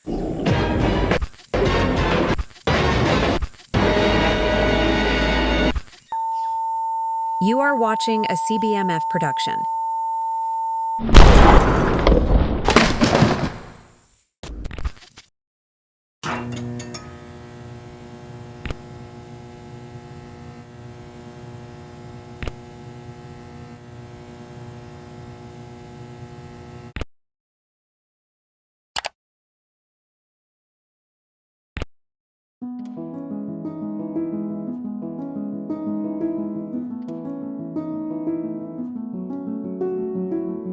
You are watching a CBMF production.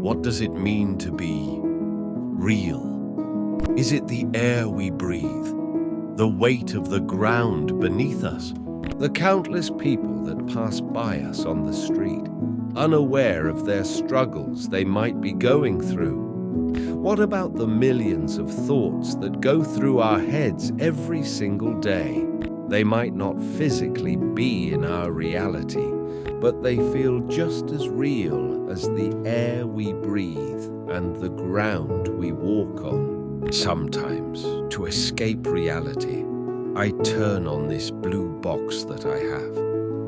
What does it mean to be real? Is it the air we breathe, the weight of the ground beneath us, the countless people that pass by us on the street, unaware of their struggles they might be going through? What about the millions of thoughts that go through our heads every single day? They might not physically be in our reality, but they feel just as real as the air we breathe and the ground we walk on. Sometimes, to escape reality, I turn on this blue box that I have,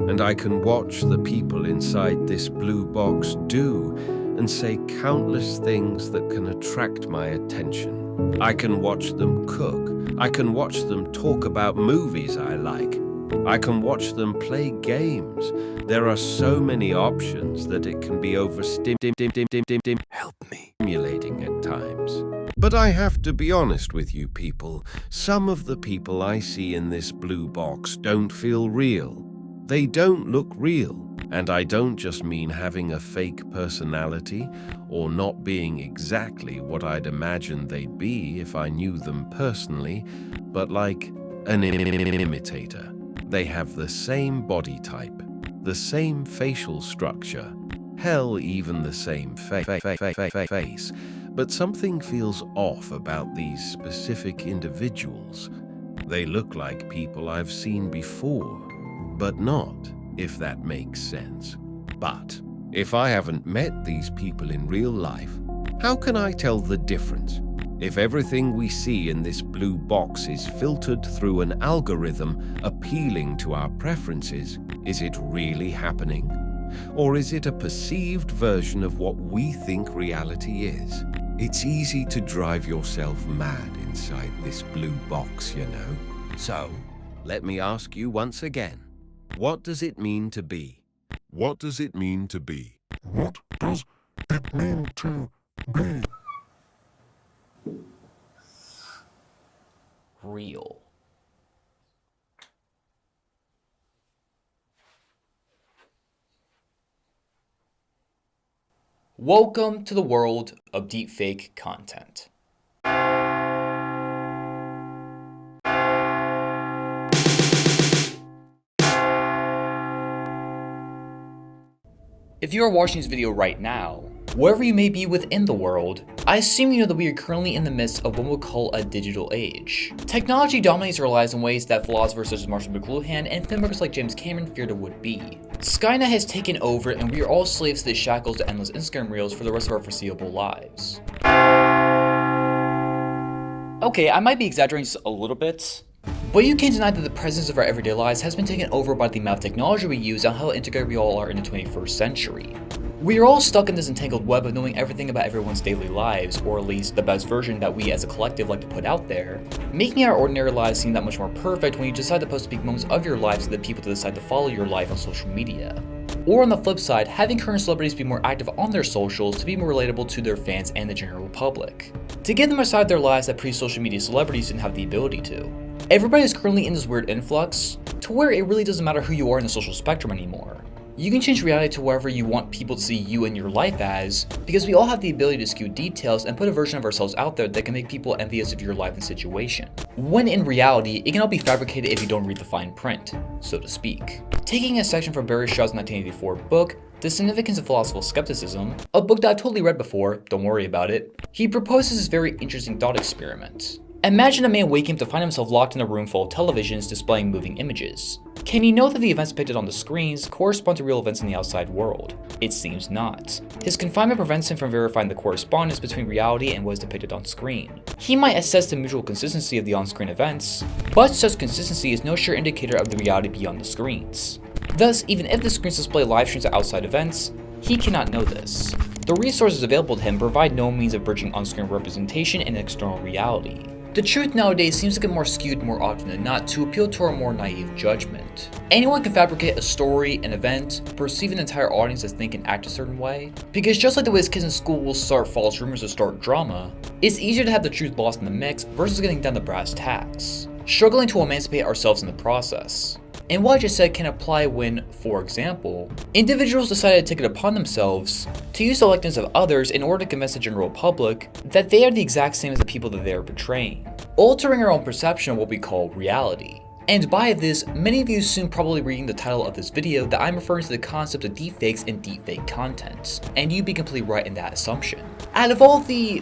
and I can watch the people inside this blue box do and say countless things that can attract my attention. I can watch them cook. I can watch them talk about movies I like. I can watch them play games. There are so many options that it can be stimulating at times. But I have to be honest with you people, some of the people I see in this blue box don't feel real. They don't look real. And I don't just mean having a fake personality or not being exactly what I'd imagine they'd be if I knew them personally, but like an imitator. They have the same body type, the same facial structure, hell, even the same face, but something feels off about these specific individuals. They look like people I've seen before, but not, if that makes sense. But if I haven't met these people in real life, how can I tell the difference? If everything we see in this blue box is filtered through an algorithm appealing to our preferences, is it really happening? Or is it a perceived version of what we think reality is? It's easy to drive yourself mad inside this blue box, you know. So, let me ask you once again. What does it mean to be? What does it mean to be? What does it mean to be? Real. Welcome to the world of deepfake content. If you are watching this video right now, wherever you may be within the world, I assume you know that we are currently in the midst of what we would call a digital age. Technology dominates our lives in ways that philosophers such as Marshall McLuhan and filmmakers like James Cameron feared it would be. Skynet has taken over and we are all slaves to the shackles to endless Instagram reels for the rest of our foreseeable lives. Okay, I might be exaggerating just a little bit, but you can't deny that the presence of our everyday lives has been taken over by the amount of technology we use and how integrated we all are in the 21st century. We are all stuck in this entangled web of knowing everything about everyone's daily lives, or at least the best version that we as a collective like to put out there, making our ordinary lives seem that much more perfect when you decide to post peak moments of your life to the people that decide to follow your life on social media. Or on the flip side, having current celebrities be more active on their socials to be more relatable to their fans and the general public, to give them a side of their lives that pre-social media celebrities didn't have the ability to. Everybody is currently in this weird influx to where it really doesn't matter who you are in the social spectrum anymore. You can change reality to wherever you want people to see you and your life as, because we all have the ability to skew details and put a version of ourselves out there that can make people envious of your life and situation. When in reality, it can all be fabricated if you don't read the fine print, so to speak. Taking a section from Barry Shaw's 1984 book, The Significance of Philosophical Skepticism, a book that I've totally read before, don't worry about it, he proposes this very interesting thought experiment. Imagine a man waking up to find himself locked in a room full of televisions displaying moving images. Can he know that the events depicted on the screens correspond to real events in the outside world? It seems not. His confinement prevents him from verifying the correspondence between reality and what is depicted on screen. He might assess the mutual consistency of the on-screen events, but such consistency is no sure indicator of the reality beyond the screens. Thus, even if the screens display live streams of outside events, he cannot know this. The resources available to him provide no means of bridging on-screen representation and external reality. The truth nowadays seems to get more skewed more often than not to appeal to our more naive judgment. Anyone can fabricate a story, an event, perceive an entire audience as think and act a certain way. Because just like the ways kids in school will start false rumors or start drama, it's easier to have the truth lost in the mix versus getting down to brass tacks, struggling to emancipate ourselves in the process. And what I just said can apply when, for example, individuals decided to take it upon themselves to use the likeness of others in order to convince the general public that they are the exact same as the people that they are portraying, altering our own perception of what we call reality. And by this, many of you soon probably reading the title of this video that I'm referring to the concept of deepfakes and deepfake content, and you'd be completely right in that assumption. Out of all the,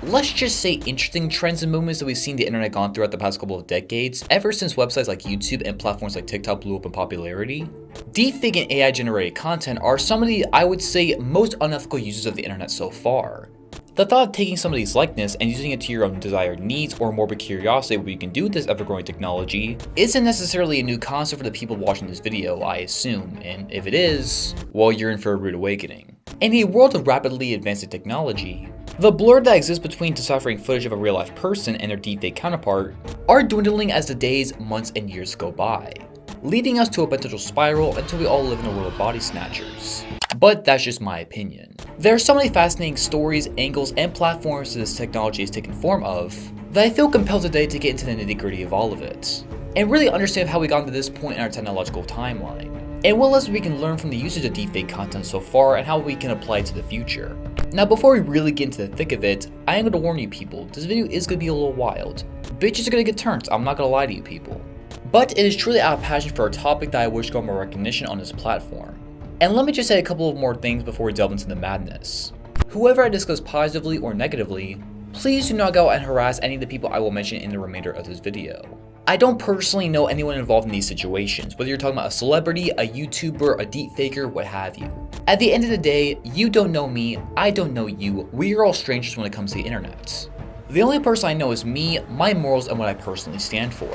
let's just say, interesting trends and movements that we've seen the internet gone throughout the past couple of decades, ever since websites like YouTube and platforms like TikTok blew up in popularity, deepfake and AI generated content are some of the, I would say, most unethical uses of the internet so far. The thought of taking somebody's likeness and using it to your own desired needs or morbid curiosity of what you can do with this ever-growing technology isn't necessarily a new concept for the people watching this video, I assume, and if it is, well, you're in for a rude awakening. In a world of rapidly advancing technology, the blur that exists between deciphering footage of a real-life person and their deepfake counterpart are dwindling as the days, months, and years go by, leading us to a potential spiral until we all live in a world of body snatchers. But that's just my opinion. There are so many fascinating stories, angles, and platforms that this technology is taking form of that I feel compelled today to get into the nitty-gritty of all of it, and really understand how we got to this point in our technological timeline, and what lessons we can learn from the usage of deepfake content so far and how we can apply it to the future. Now before we really get into the thick of it, I am going to warn you people, this video is going to be a little wild. Bitches are going to get turned, I'm not going to lie to you people. But it is truly out of passion for a topic that I wish got more recognition on this platform. And let me just say a couple of more things before we delve into the madness. Whoever I discuss positively or negatively, please do not go out and harass any of the people I will mention in the remainder of this video. I don't personally know anyone involved in these situations, whether you're talking about a celebrity, a YouTuber, a deepfaker, what have you. At the end of the day, you don't know me, I don't know you, we are all strangers when it comes to the internet. The only person I know is me, my morals, and what I personally stand for.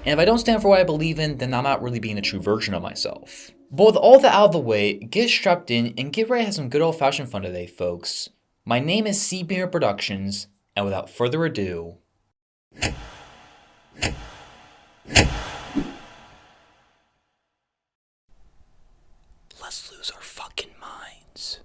And if I don't stand for what I believe in, then I'm not really being a true version of myself. But with all that out of the way, get strapped in and get ready to have some good old-fashioned fun today, folks. My name is CBMF Productions, and without further ado, let's lose our fucking minds.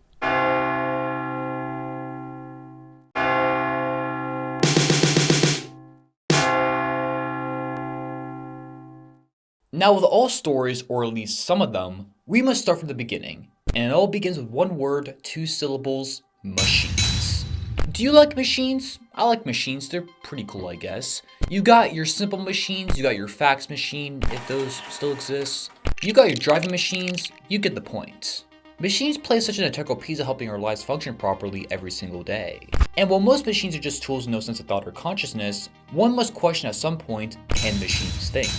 Now with all stories, or at least some of them, we must start from the beginning. And it all begins with one word, 2 syllables, machines. Do you like machines? I like machines, they're pretty cool I guess. You got your simple machines, you got your fax machine, if those still exist. You got your driving machines, you get the point. Machines play such an integral piece of helping our lives function properly every single day. And while most machines are just tools with no sense of thought or consciousness, one must question at some point, can machines think?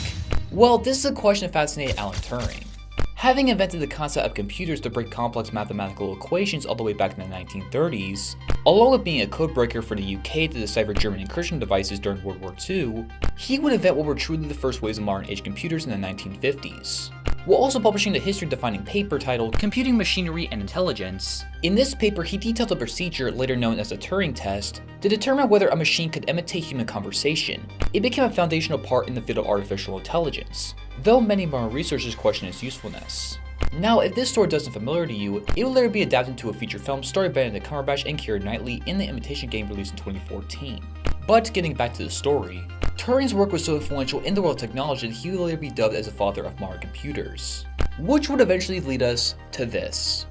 Well, this is a question that fascinated Alan Turing. Having invented the concept of computers to break complex mathematical equations all the way back in the 1930s, along with being a codebreaker for the UK to decipher German encryption devices during World War II, he would invent what were truly the first waves of modern age computers in the 1950s. While also publishing the history-defining paper titled Computing Machinery and Intelligence. In this paper, he detailed a procedure, later known as the Turing test, to determine whether a machine could imitate human conversation. It became a foundational part in the field of artificial intelligence, though many modern researchers question its usefulness. Now, if this story doesn't familiar to you, it will later be adapted into a feature film starring Benedict Cumberbatch and Keira Knightley in the Imitation Game released in 2014. But getting back to the story, Turing's work was so influential in the world of technology that he would later be dubbed as the father of modern computers. Which would eventually lead us to this.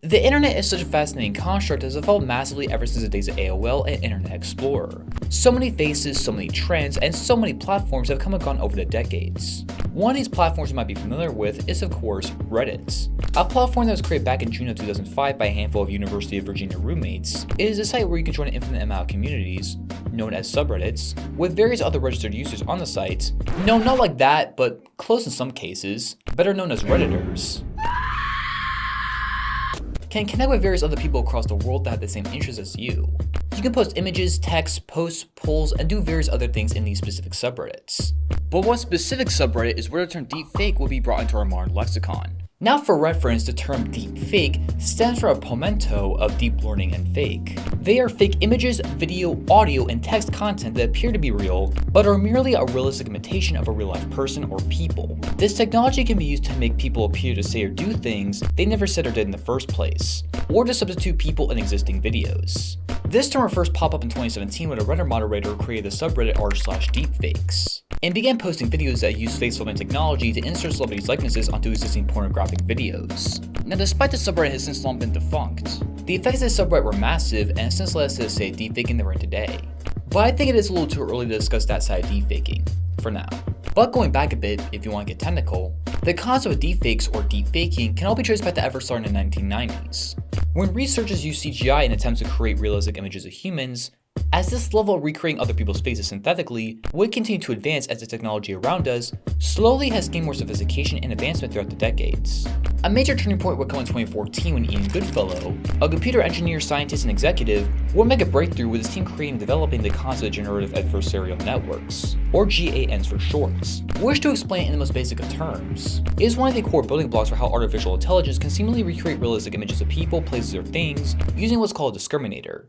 The internet is such a fascinating construct that has evolved massively ever since the days of AOL and Internet Explorer. So many faces, so many trends, and so many platforms have come and gone over the decades. One of these platforms you might be familiar with is of course Reddit. A platform that was created back in June of 2005 by a handful of University of Virginia roommates. It is a site where you can join an infinite amount of communities, known as subreddits, with various other registered users on the site. No, not like that, but close in some cases, better known as Redditors. Can connect with various other people across the world that have the same interests as you. You can post images, text, posts, polls, and do various other things in these specific subreddits. But one specific subreddit is where the term deepfake will be brought into our modern lexicon. Now for reference, the term deepfake stands for a portmanteau of deep learning and fake. They are fake images, video, audio, and text content that appear to be real, but are merely a realistic imitation of a real-life person or people. This technology can be used to make people appear to say or do things they never said or did in the first place, or to substitute people in existing videos. This term first popped up in 2017 when a Reddit moderator created the subreddit r/deepfakes, and began posting videos that use face swapping technology to insert celebrities' likenesses onto existing pornographic videos. Now, despite the subreddit has since long been defunct, the effects of this subreddit were massive and since led us to say deepfaking that we're in today. But I think it is a little too early to discuss that side of deepfaking, for now. But going back a bit, if you want to get technical, the concept of deepfakes or deepfaking can all be traced back to efforts starting in the 1990s, when researchers used CGI in attempts to create realistic images of humans, as this level of recreating other people's faces synthetically would continue to advance as the technology around us slowly has gained more sophistication and advancement throughout the decades. A major turning point would come in 2014 when Ian Goodfellow, a computer engineer, scientist, and executive, would make a breakthrough with his team creating and developing the concept of generative adversarial networks, or GANs for shorts, which, to explain it in the most basic of terms, is one of the core building blocks for how artificial intelligence can seemingly recreate realistic images of people, places, or things using what's called a discriminator.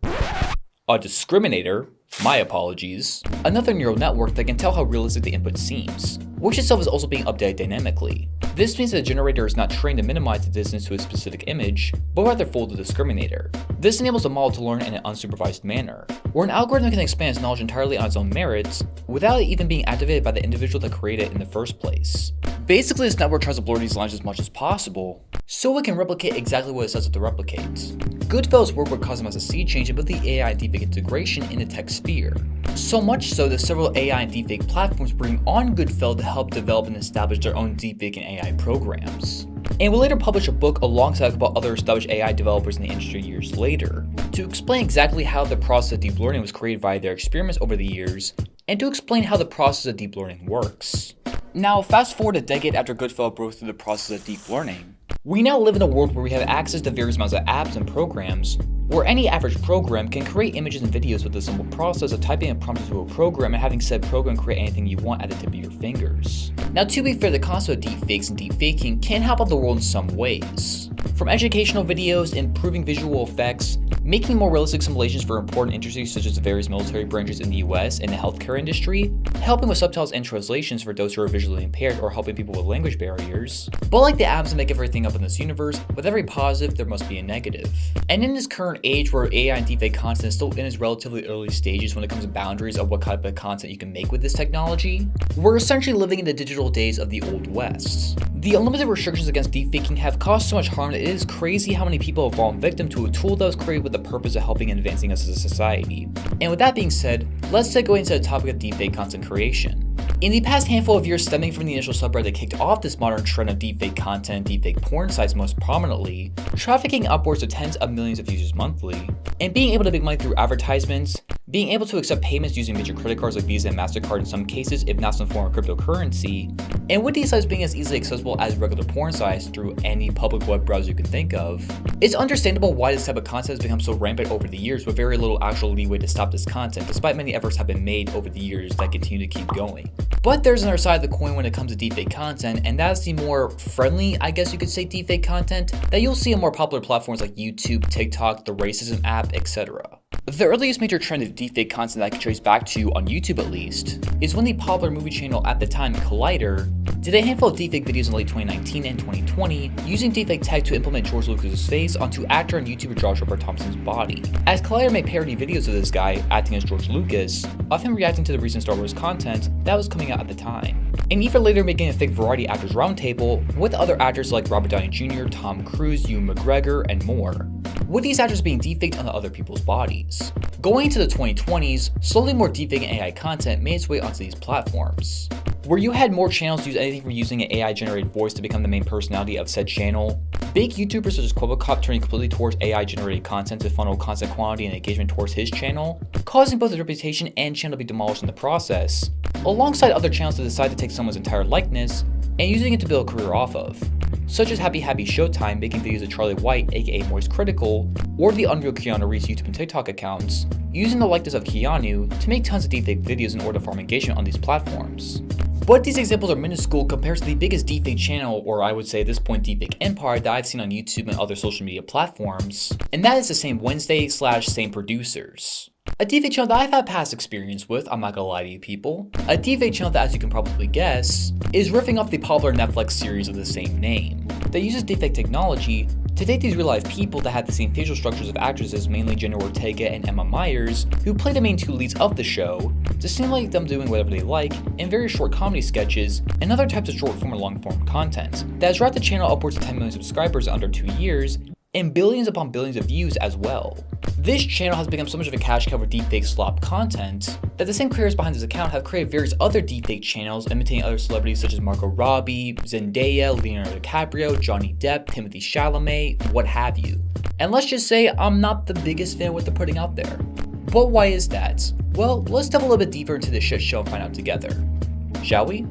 A discriminator, my apologies, another neural network that can tell how realistic the input seems, which itself is also being updated dynamically. This means that the generator is not trained to minimize the distance to a specific image, but rather fold the discriminator. This enables the model to learn in an unsupervised manner, where an algorithm can expand its knowledge entirely on its own merits, without it even being activated by the individual that created it in the first place. Basically, this network tries to blur these lines as much as possible, so it can replicate exactly what it sets it to replicate. Goodfellow's work would cause them as a sea change in both the AI and deepfake integration in the tech sphere. So much so that several AI and deepfake platforms bring on Goodfellow to help develop and establish their own deepfake and AI programs, and will later publish a book alongside about other established AI developers in the industry years later, to explain exactly how the process of deep learning was created via their experiments over the years, and to explain how the process of deep learning works. Now, fast forward a decade after Goodfellow broke through the process of deep learning, we now live in a world where we have access to various amounts of apps and programs, where any average program can create images and videos with the simple process of typing a prompt into a program and having said program create anything you want at the tip of your fingers. Now, to be fair, the concept of deepfakes and deepfaking can help out the world in some ways. From educational videos, improving visual effects, making more realistic simulations for important industries such as the various military branches in the US and the healthcare industry, helping with subtitles and translations for those who are visually impaired or helping people with language barriers. But like the apps that make everything up in this universe, with every positive there must be a negative. And in this current age where AI and deepfake content is still in its relatively early stages when it comes to boundaries of what type of content you can make with this technology, we're essentially living in the digital days of the Old West. The unlimited restrictions against deepfaking have caused so much harm that it is crazy how many people have fallen victim to a tool that was created with the purpose of helping and advancing us as a society. And with that being said, let's segue into the topic of deepfake content creation. In the past handful of years stemming from the initial subreddit that kicked off this modern trend of deepfake content and deepfake porn sites most prominently, trafficking upwards of tens of millions of users monthly, and being able to make money through advertisements, being able to accept payments using major credit cards like Visa and MasterCard in some cases, if not some form of cryptocurrency, and with these sites being as easily accessible as regular porn sites through any public web browser you can think of, it's understandable why this type of content has become so rampant over the years with very little actual leeway to stop this content, despite many efforts have been made over the years that continue to keep going. But there's another side of the coin when it comes to deepfake content, and that's the more friendly, I guess you could say, deepfake content that you'll see on more popular platforms like YouTube, TikTok, the racism app, etc. The earliest major trend of deepfake content that I can trace back to, on YouTube at least, is when the popular movie channel at the time, Collider, did a handful of deepfake videos in late 2019 and 2020 using deepfake tech to implement George Lucas' face onto actor and YouTuber Josh Robert Thompson's body. As Collider made parody videos of this guy acting as George Lucas, of him reacting to the recent Star Wars content that was coming out at the time, and even later making a fake Variety Actors Roundtable with other actors like Robert Downey Jr., Tom Cruise, Ewan McGregor, and more, with these actors being deepfaked onto other people's bodies. Going into the 2020s, slowly more deepfake and AI content made its way onto these platforms, where you had more channels use anything from using an AI-generated voice to become the main personality of said channel, big YouTubers such as Quibble turning completely towards AI-generated content to funnel content quantity and engagement towards his channel, causing both his reputation and channel to be demolished in the process, alongside other channels to decide to take someone's entire likeness and using it to build a career off of, such as Happy Showtime making videos of Charlie White aka Moist Critical, or the Unreal Keanu Reeves YouTube and TikTok accounts, using the likeness of Keanu to make tons of deepfake videos in order to farm engagement on these platforms. But these examples are minuscule compared to the biggest deepfake channel, or I would say at this point deepfake empire, that I've seen on YouTube and other social media platforms, and that is the Same Wednesday / Same Producers. A deepfake channel that I've had past experience with, I'm not gonna lie to you people. A deepfake channel that, as you can probably guess, is riffing off the popular Netflix series of the same name, that uses deepfake technology to take these real-life people that have the same facial structures of actresses, mainly Jenna Ortega and Emma Myers, who play the main two leads of the show, to simulate them doing whatever they like in very short comedy sketches and other types of short-form or long-form content that has brought the channel upwards of 10 million subscribers in under 2 years, and billions upon billions of views as well. This channel has become so much of a cash cow for Deepfake Slop content that the same creators behind this account have created various other deepfake channels imitating other celebrities such as Margot Robbie, Zendaya, Leonardo DiCaprio, Johnny Depp, Timothée Chalamet, what have you. And let's just say I'm not the biggest fan of what they're putting out there. But why is that? Well, let's delve a little bit deeper into this shit show and find out together. Shall we?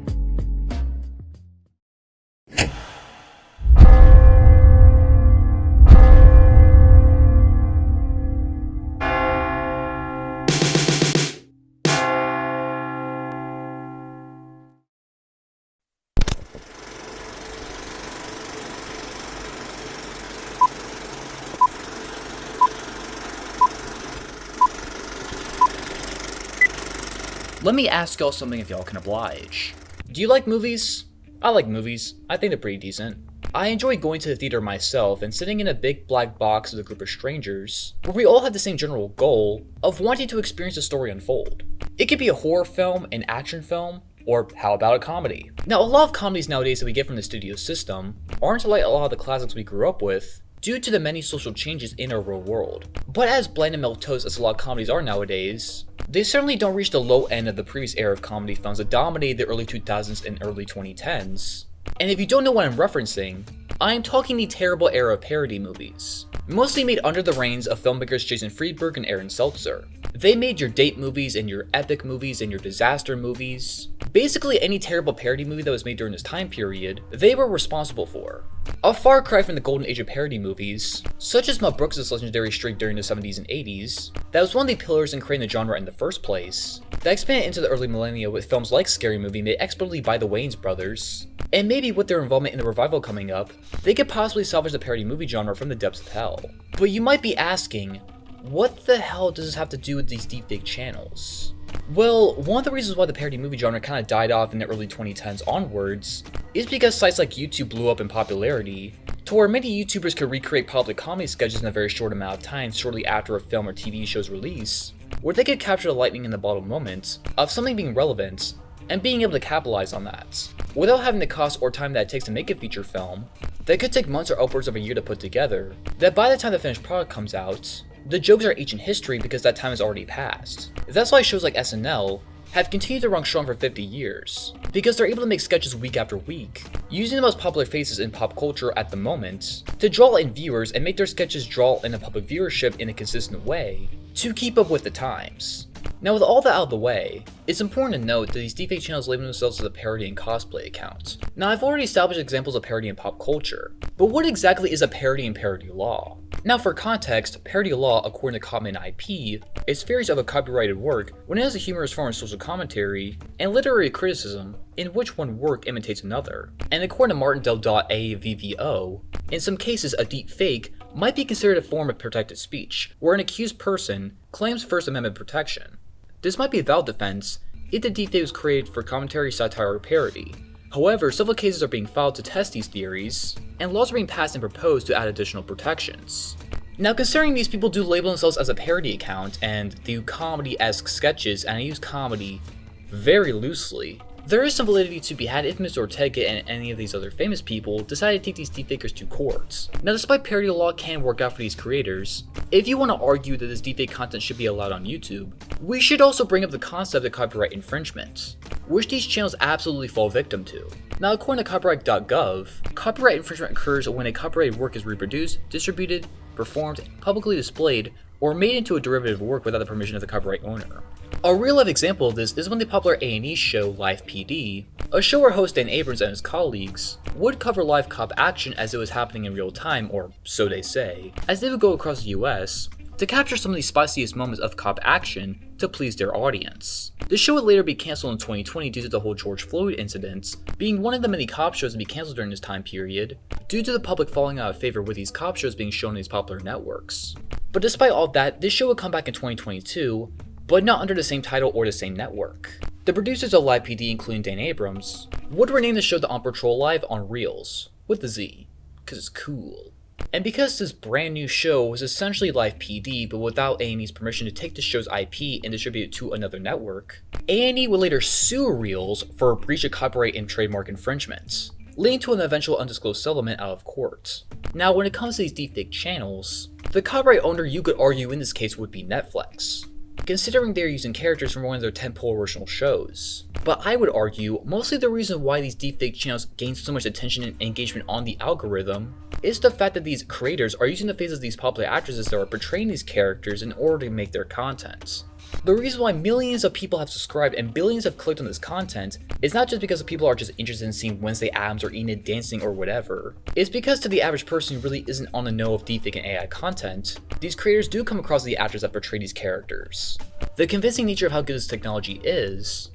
Let me ask y'all something if y'all can oblige. Do you like movies? I like movies. I think they're pretty decent. I enjoy going to the theater myself and sitting in a big black box with a group of strangers, where we all have the same general goal of wanting to experience the story unfold. It could be a horror film, an action film, or how about a comedy? Now, a lot of comedies nowadays that we get from the studio system aren't like a lot of the classics we grew up with, due to the many social changes in our real world. But as bland and milquetoast as a lot of comedies are nowadays, they certainly don't reach the low end of the previous era of comedy films that dominated the early 2000s and early 2010s. And if you don't know what I'm referencing, I am talking the terrible era of parody movies, mostly made under the reigns of filmmakers Jason Friedberg and Aaron Seltzer. They made your date movies and your epic movies and your disaster movies. Basically any terrible parody movie that was made during this time period, they were responsible for. A far cry from the golden age of parody movies, such as Mel Brooks' legendary streak during the 70s and 80s, that was one of the pillars in creating the genre in the first place, that expanded into the early millennia with films like Scary Movie made expertly by the Wayans brothers, and maybe with their involvement in the revival coming up, they could possibly salvage the parody movie genre from the depths of hell. But you might be asking, what the hell does this have to do with these deepfake channels? Well, one of the reasons why the parody movie genre kind of died off in the early 2010s onwards is because sites like YouTube blew up in popularity, to where many YouTubers could recreate popular comedy sketches in a very short amount of time shortly after a film or TV show's release, where they could capture the lightning in the bottle moment of something being relevant and being able to capitalize on that, without having the cost or time that it takes to make a feature film that could take months or upwards of a year to put together, that by the time the finished product comes out, the jokes are ancient history because that time has already passed. That's why shows like SNL have continued to run strong for 50 years, because they're able to make sketches week after week, using the most popular faces in pop culture at the moment to draw in viewers and make their sketches draw in a public viewership in a consistent way to keep up with the times. Now with all that out of the way, It's important to note that these deepfake channels label themselves as a parody and cosplay account. Now, I've already established examples of parody in pop culture, but what exactly is a parody in parody law? Now, for context, parody law, according to common IP, is various of a copyrighted work when it has a humorous form of social commentary and literary criticism in which one work imitates another. And according to Martindale.avvo, in some cases a deep fake might be considered a form of protected speech, where an accused person claims First Amendment protection. This might be a valid defense if the deepfake was created for commentary, satire, or parody. However, several cases are being filed to test these theories, and laws are being passed and proposed to add additional protections. Now, considering these people do label themselves as a parody account and do comedy-esque sketches, and I use comedy very loosely, there is some validity to be had if Ms. Ortega and any of these other famous people decided to take these deepfakers to court. Now, despite parody law can work out for these creators, if you want to argue that this deepfake content should be allowed on YouTube, we should also bring up the concept of copyright infringement, which these channels absolutely fall victim to. Now, according to copyright.gov, copyright infringement occurs when a copyrighted work is reproduced, distributed, performed, publicly displayed, or made into a derivative work without the permission of the copyright owner. A real-life example of this is when the popular A&E show Live PD, a show where host Dan Abrams and his colleagues would cover live cop action as it was happening in real time, or so they say, as they would go across the US to capture some of the spiciest moments of cop action to please their audience. The show would later be cancelled in 2020 due to the whole George Floyd incident, being one of the many cop shows to be cancelled during this time period, due to the public falling out of favor with these cop shows being shown on these popular networks. But despite all that, this show would come back in 2022, but not under the same title or the same network. The producers of Live PD, including Dan Abrams, would rename the show the On Patrol Live on Reels, with the Z, cause it's cool. And because this brand new show was essentially Live PD, but without A&E's permission to take the show's IP and distribute it to another network, A&E would later sue Reels for a breach of copyright and trademark infringements, leading to an eventual undisclosed settlement out of court. Now, when it comes to these deepfake channels, the copyright owner you could argue in this case would be Netflix, considering they're using characters from one of their tentpole original shows. But I would argue, mostly the reason why these deepfake channels gain so much attention and engagement on the algorithm is the fact that these creators are using the faces of these popular actresses that are portraying these characters in order to make their content. The reason why millions of people have subscribed and billions have clicked on this content is not just because people are just interested in seeing Wednesday Addams or Enid dancing or whatever. It's because to the average person who really isn't on the know of deepfake and AI content, these creators do come across the actors that portray these characters. The convincing nature of how good this technology is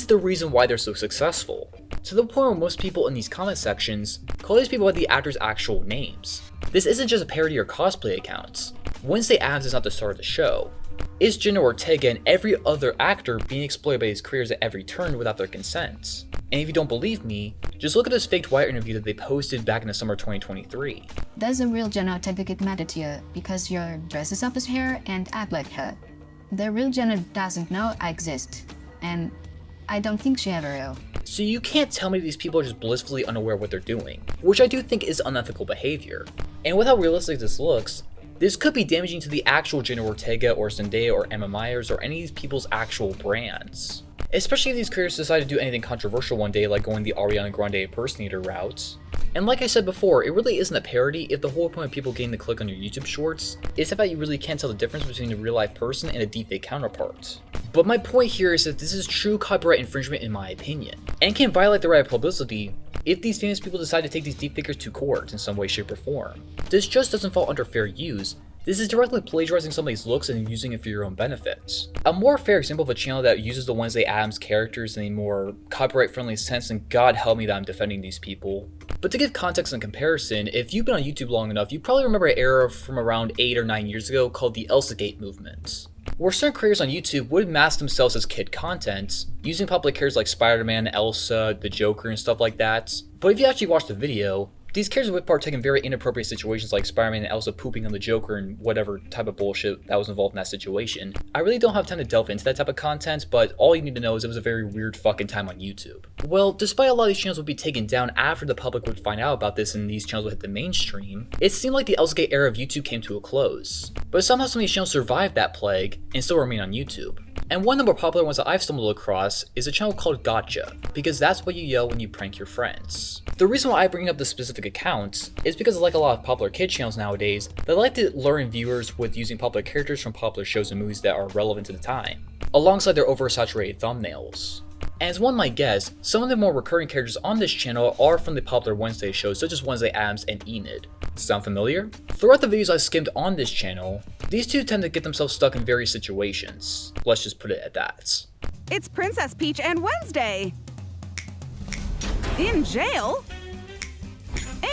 the reason why they're so successful, to the point where most people in these comment sections call these people by the actors' actual names. This isn't just a parody or cosplay account. Wednesday Addams is not the star of the show. It's JENNA Ortega and every other actor being exploited by these creators at every turn without their consent. And if you don't believe me, just look at this faked Wire interview that they posted back in the summer 2023. Does a real JENNA Ortega get mad at you because you're dresses up as her and act like her? The real JENNA doesn't know I exist, and I don't think she ever will. So you can't tell me these people are just blissfully unaware of what they're doing, which I do think is unethical behavior. And with how realistic this looks, this could be damaging to the actual JENNA Ortega or Zendaya or Emma Myers or any of these people's actual brands. Especially if these creators decide to do anything controversial one day, like going the Ariana Grande impersonator route. And like I said before, it really isn't a parody if the whole point of people getting the click on your YouTube shorts is the fact you really can't tell the difference between a real life person and a deepfake counterpart. But my point here is that this is true copyright infringement in my opinion, and can violate the right of publicity if these famous people decide to take these deepfakers to court in some way, shape, or form. This just doesn't fall under fair use. This is directly plagiarizing somebody's looks and using it for your own benefit. A more fair example of a channel that uses the Wednesday Addams characters in a more copyright-friendly sense, and God help me that I'm defending these people. But to give context and comparison, if you've been on YouTube long enough, you probably remember an era from around 8 or 9 years ago called the Elsagate movement, where certain creators on YouTube would mask themselves as kid content, using popular characters like Spider-Man, Elsa, the Joker, and stuff like that. But if you actually watch the video, these characters would partake in very inappropriate situations like Spider-Man and Elsa pooping on the Joker and whatever type of bullshit that was involved in that situation. I really don't have time to delve into that type of content, but all you need to know is it was a very weird fucking time on YouTube. Well, despite a lot of these channels would be taken down after the public would find out about this and these channels would hit the mainstream, it seemed like the Elsagate era of YouTube came to a close. But somehow some of these channels survived that plague and still remain on YouTube. And one of the more popular ones that I've stumbled across is a channel called Gotcha, because that's what you yell when you prank your friends. The reason why I bring up this specific account is because like a lot of popular kid channels nowadays, they like to lure in viewers with using popular characters from popular shows and movies that are relevant to the time. alongside their oversaturated thumbnails. And as one might guess, some of the more recurring characters on this channel are from the popular Wednesday shows such as Wednesday Addams and Enid. Sound familiar? Throughout the videos I skimmed on this channel, these two tend to get themselves stuck in various situations. Let's just put it at that. It's Princess Peach and Wednesday. In jail?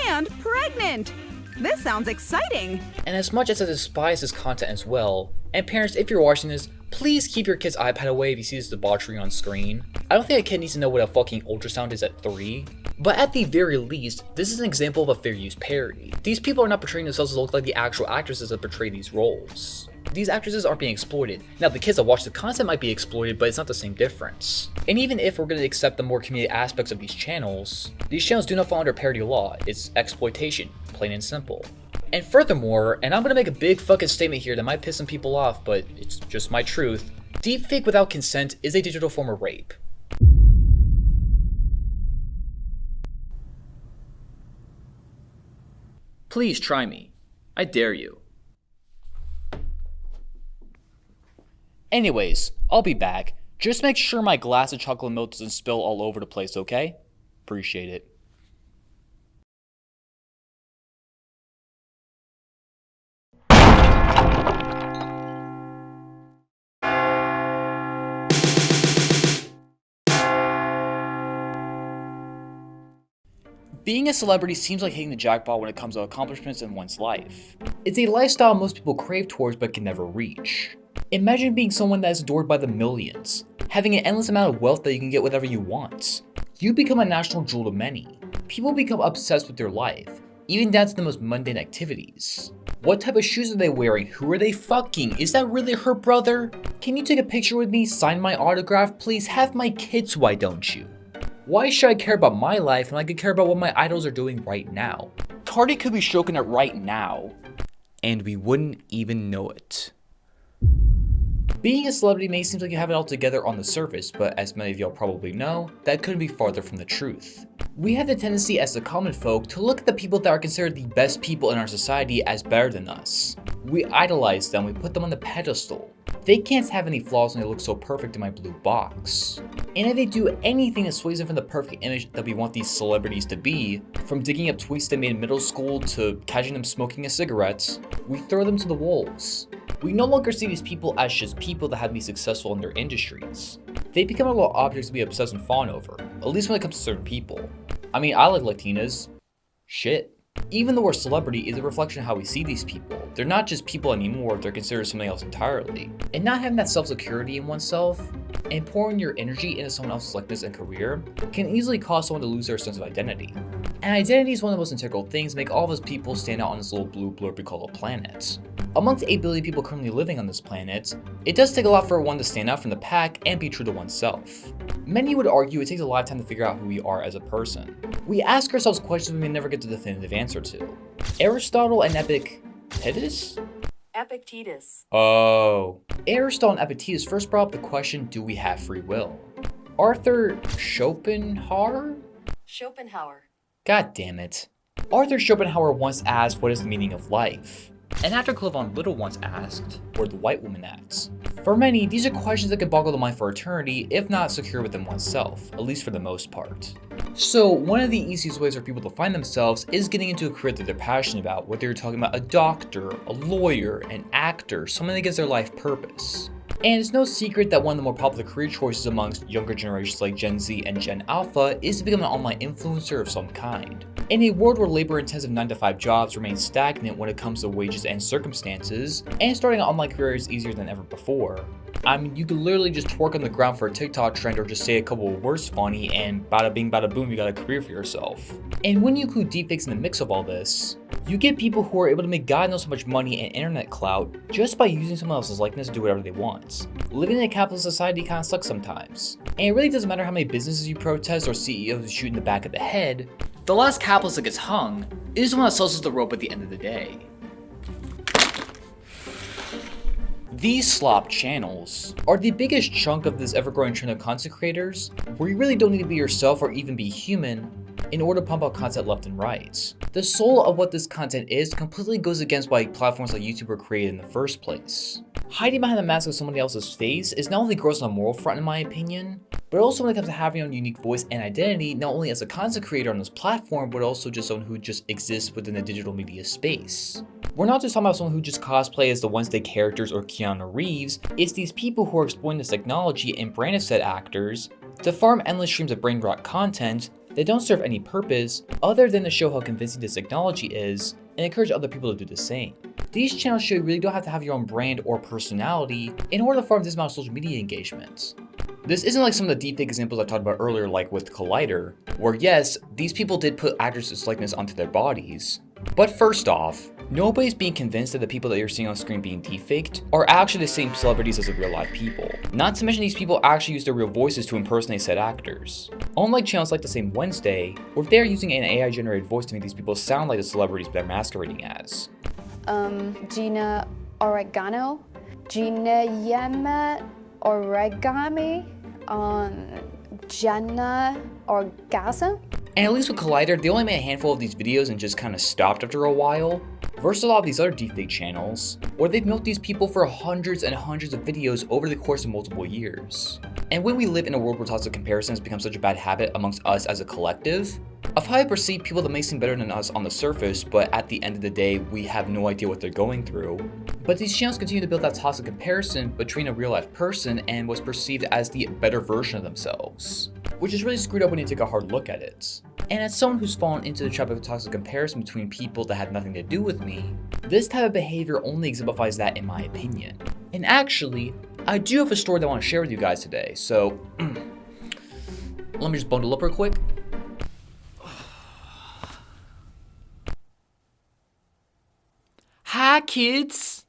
And pregnant. This sounds exciting. And as much as I despise this content as well, and parents, if you're watching this, please keep your kid's iPad away if you see this debauchery on screen. I don't think a kid needs to know what a fucking ultrasound is at 3. But at the very least, this is an example of a fair use parody. These people are not portraying themselves to look like the actual actresses that portray these roles. These actresses aren't being exploited. Now, the kids that watch the content might be exploited, but it's not the same difference. And even if we're going to accept the more comedic aspects of these channels do not fall under parody law. It's exploitation, plain and simple. And furthermore, and I'm going to make a big fucking statement here that might piss some people off, but it's just my truth, deepfake without consent is a digital form of rape. Please try me. I dare you. Anyways, I'll be back. Just make sure my glass of chocolate milk doesn't spill all over the place, okay? Appreciate it. Being a celebrity seems like hitting the jackpot when it comes to accomplishments in one's life. It's a lifestyle most people crave towards but can never reach. Imagine being someone that is adored by the millions, having an endless amount of wealth that you can get whatever you want. You become a national jewel to many. People become obsessed with their life, even down to the most mundane activities. What type of shoes are they wearing? Who are they fucking? Is that really her brother? Can you take a picture with me? Sign my autograph? Please have my kids, why don't you? Why should I care about my life when I could care about what my idols are doing right now? Cardi could be stroking it right now, and we wouldn't even know it. Being a celebrity may seem like you have it all together on the surface, but as many of y'all probably know, that couldn't be farther from the truth. We have the tendency as the common folk to look at the people that are considered the best people in our society as better than us. We idolize them, we put them on the pedestal. They can't have any flaws when they look so perfect in my blue box. And if they do anything that sways them from the perfect image that we want these celebrities to be, from digging up tweets they made in middle school to catching them smoking a cigarette, we throw them to the wolves. We no longer see these people as just people that have to be successful in their industries. They become a little objects to be obsessed and fawn over, at least when it comes to certain people. I mean, I like Latinas. Shit. Even the word celebrity is a reflection of how we see these people. They're not just people anymore, they're considered something else entirely. And not having that self-security in oneself, and pouring your energy into someone else's likeness and career, can easily cause someone to lose their sense of identity. And identity is one of the most integral things that make all of us people stand out on this little blue blurb we call a planet. Amongst the 8 billion people currently living on this planet, it does take a lot for one to stand out from the pack and be true to oneself. Many would argue it takes a lifetime to figure out who we are as a person. We ask ourselves questions we may never get the definitive answer to. Aristotle and Epictetus? Epictetus. Oh. Aristotle and Epictetus first brought up the question, do we have free will? Arthur Schopenhauer? Schopenhauer. God damn it. Arthur Schopenhauer once asked, what is the meaning of life? And actor Clive Von Little once asked, where the white woman at? For many, these are questions that can boggle the mind for eternity, if not secure within oneself, at least for the most part. So, one of the easiest ways for people to find themselves is getting into a career that they're passionate about, whether you're talking about a doctor, a lawyer, an actor, someone that gives their life purpose. And it's no secret that one of the more popular career choices amongst younger generations like Gen Z and Gen Alpha is to become an online influencer of some kind. In a world where labor-intensive 9-to-5 jobs remain stagnant when it comes to wages and circumstances, and starting an online career is easier than ever before. I mean, you could literally just twerk on the ground for a TikTok trend or just say a couple of words funny and bada bing bada boom, you got a career for yourself. And when you include deepfakes in the mix of all this, you get people who are able to make God knows how much money and internet clout just by using someone else's likeness to do whatever they want. Living in a capitalist society kinda sucks sometimes. And it really doesn't matter how many businesses you protest or CEOs you shoot in the back of the head, the last capitalist that gets hung is the one that sells us the rope at the end of the day. These slop channels are the biggest chunk of this ever-growing trend of content creators, where you really don't need to be yourself or even be human, in order to pump out content left and right. The soul of what this content is completely goes against why platforms like YouTube were created in the first place. Hiding behind the mask of somebody else's face is not only gross on a moral front in my opinion, but also when it comes to having your own unique voice and identity, not only as a content creator on this platform, but also just someone who just exists within the digital media space. We're not just talking about someone who just cosplays as the Wednesday characters or Keanu Reeves, it's these people who are exploiting this technology and branded said actors to farm endless streams of brain rot content that don't serve any purpose other than to show how convincing this technology is and encourage other people to do the same. These channels show you really don't have to have your own brand or personality in order to farm this amount of social media engagement. This isn't like some of the deepfake examples I talked about earlier, like with Collider, where yes, these people did put actors' likeness onto their bodies. But first off, nobody's being convinced that the people that you're seeing on screen being deepfaked are actually the same celebrities as the real life people. Not to mention these people actually use their real voices to impersonate said actors. Unlike channels like The Same Wednesday, where they're using an AI generated voice to make these people sound like the celebrities they're masquerading as. Gina Oregano, Gina Yema Origami, Jenna Orgasm. And at least with Collider, they only made a handful of these videos and just kind of stopped after a while, versus a lot of these other deepfake channels, where they've milked these people for hundreds and hundreds of videos over the course of multiple years. And when we live in a world where toxic comparisons become such a bad habit amongst us as a collective, I've highly perceived people that may seem better than us on the surface, but at the end of the day, we have no idea what they're going through. But these channels continue to build that toxic comparison between a real life person and what's perceived as the better version of themselves, which is really screwed up when you take a hard look at it. And as someone who's fallen into the trap of toxic comparison between people that had nothing to do with me, this type of behavior only exemplifies that in my opinion. And actually, I do have a story that I want to share with you guys today, so let me just bundle up real quick. Hi kids!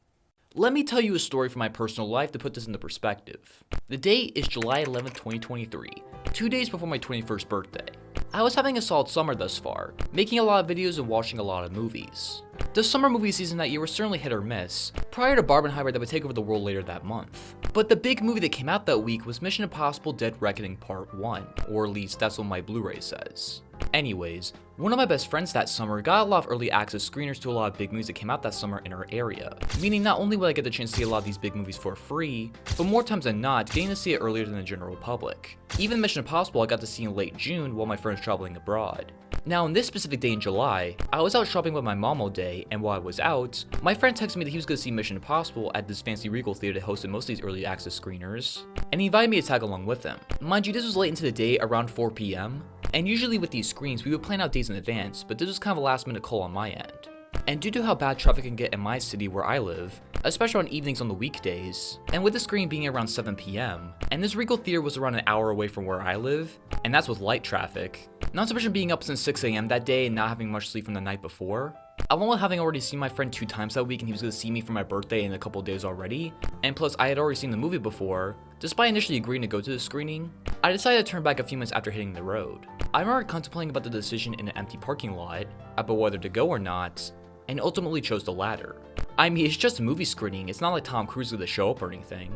Let me tell you a story from my personal life to put this into perspective. The date is July 11th, 2023, 2 days before my 21st birthday. I was having a solid summer thus far, making a lot of videos and watching a lot of movies. The summer movie season that year was certainly hit or miss, prior to Barbenheimer that would take over the world later that month. But the big movie that came out that week was Mission Impossible Dead Reckoning Part 1, or at least that's what my Blu-ray says. Anyways, one of my best friends that summer got a lot of early access screeners to a lot of big movies that came out that summer in our area, meaning not only would I get the chance to see a lot of these big movies for free, but more times than not, getting to see it earlier than the general public. Even Mission Impossible I got to see in late June while my friend was traveling abroad. Now on this specific day in July, I was out shopping with my mom all day, and while I was out, my friend texted me that he was going to see Mission Impossible at this fancy Regal theater that hosted most of these early access screeners, and he invited me to tag along with him. Mind you, this was late into the day, around 4 p.m, and usually with these screens we would plan out days in advance, but this was kind of a last minute call on my end. And due to how bad traffic can get in my city where I live, especially on evenings on the weekdays, and with the screen being around 7 p.m, and this Regal theater was around an hour away from where I live, and that's with light traffic, not to mention being up since 6 a.m. that day and not having much sleep from the night before, along with having already seen my friend 2 times that week and he was going to see me for my birthday in a couple days already, and plus I had already seen the movie before, despite initially agreeing to go to the screening, I decided to turn back a few minutes after hitting the road. I remember contemplating about the decision in an empty parking lot, about whether to go or not, and ultimately chose the latter. I mean, it's just a movie screening, it's not like Tom Cruise is going to show up or anything.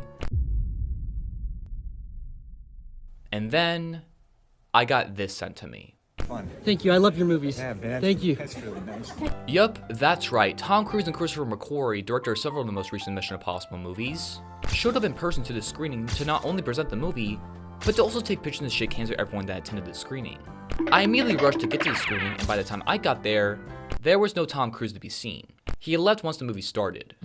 And then, I got this sent to me. Thank you, I love your movies. Thank you. That's really nice. Yup, that's right. Tom Cruise and Christopher McQuarrie, director of several of the most recent Mission Impossible movies, showed up in person to the screening to not only present the movie, but to also take pictures and shake hands with everyone that attended the screening. I immediately rushed to get to the screening, and by the time I got there was no Tom Cruise to be seen. He had left once the movie started.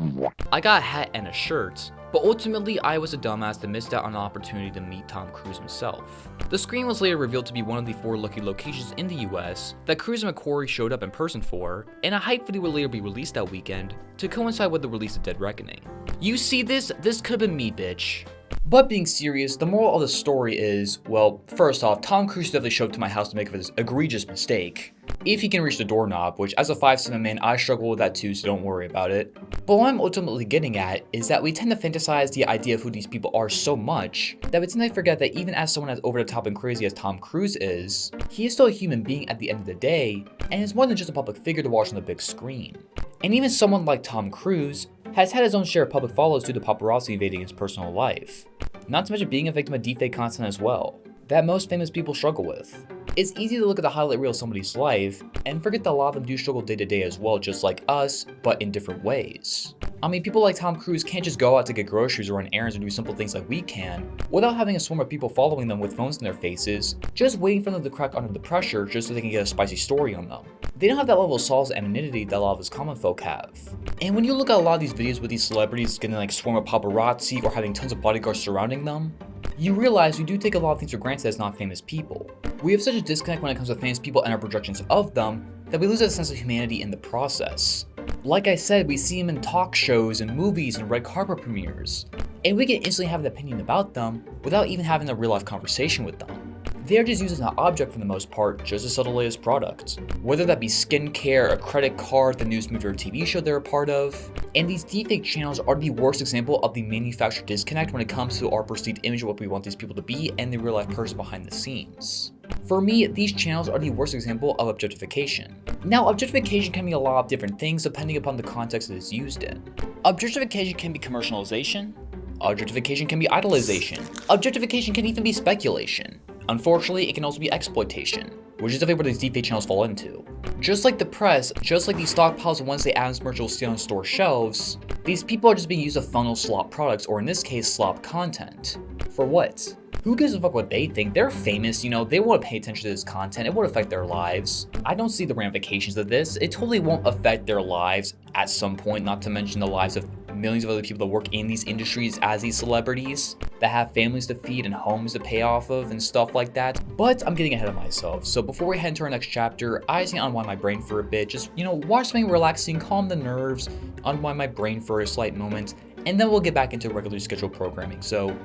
I got a hat and a shirt, but ultimately I was a dumbass that missed out on an opportunity to meet Tom Cruise himself. The screen was later revealed to be one of the 4 lucky locations in the US that Cruise and McQuarrie showed up in person for, and a hype video would later be released that weekend to coincide with the release of Dead Reckoning. You see this could've been me, bitch. But being serious, the moral of the story is, well, first off, Tom Cruise definitely showed up to my house to make this egregious mistake. If he can reach the doorknob, which as a 5'7" man, I struggle with that too, so don't worry about it. But what I'm ultimately getting at is that we tend to fantasize the idea of who these people are so much that we tend to forget that even as someone as over the top and crazy as Tom Cruise is, he is still a human being at the end of the day, and is more than just a public figure to watch on the big screen. And even someone like Tom Cruise has had his own share of public follows due to paparazzi invading his personal life. Not to mention being a victim of deepfake content as well. that most famous people struggle with. It's easy to look at the highlight reel of somebody's life and forget that a lot of them do struggle day to day as well, just like us, but in different ways. I mean, people like Tom Cruise can't just go out to get groceries or run errands or do simple things like we can without having a swarm of people following them with phones in their faces, just waiting for them to crack under the pressure just so they can get a spicy story on them. They don't have that level of sauce and anonymity that a lot of us common folk have. And when you look at a lot of these videos with these celebrities getting like swarm of paparazzi or having tons of bodyguards surrounding them, you realize we do take a lot of things for granted as not famous people. We have such a disconnect when it comes to famous people and our projections of them that we lose that sense of humanity in the process. Like I said, we see them in talk shows and movies and red carpet premieres, and we can instantly have an opinion about them without even having a real life conversation with them. They are just used as an object for the most part, just to sell the latest product. Whether that be skincare, a credit card, the newest movie or TV show they're a part of. And these deepfake channels are the worst example of the manufactured disconnect when it comes to our perceived image of what we want these people to be and the real life person behind the scenes. For me, these channels are the worst example of objectification. Now, objectification can be a lot of different things depending upon the context it is used in. Objectification can be commercialization. Objectification can be idolization. Objectification can even be speculation. Unfortunately, it can also be exploitation, which is definitely where these deepfake channels fall into. Just like the press, just like these stockpiles of Wednesday Addams merch you'll see on store shelves, these people are just being used to funnel slop products, or in this case, slop content. For what? Who gives a fuck what they think? They're famous, you know, they want to pay attention to this content, it won't affect their lives. I don't see the ramifications of this. It totally won't affect their lives at some point, not to mention the lives of millions of other people that work in these industries as these celebrities, that have families to feed and homes to pay off of and stuff like that. But I'm getting ahead of myself, so before we head into our next chapter, I just need to unwind my brain for a bit, just, you know, watch something relaxing, calm the nerves, unwind my brain for a slight moment, and then we'll get back into regularly scheduled programming. So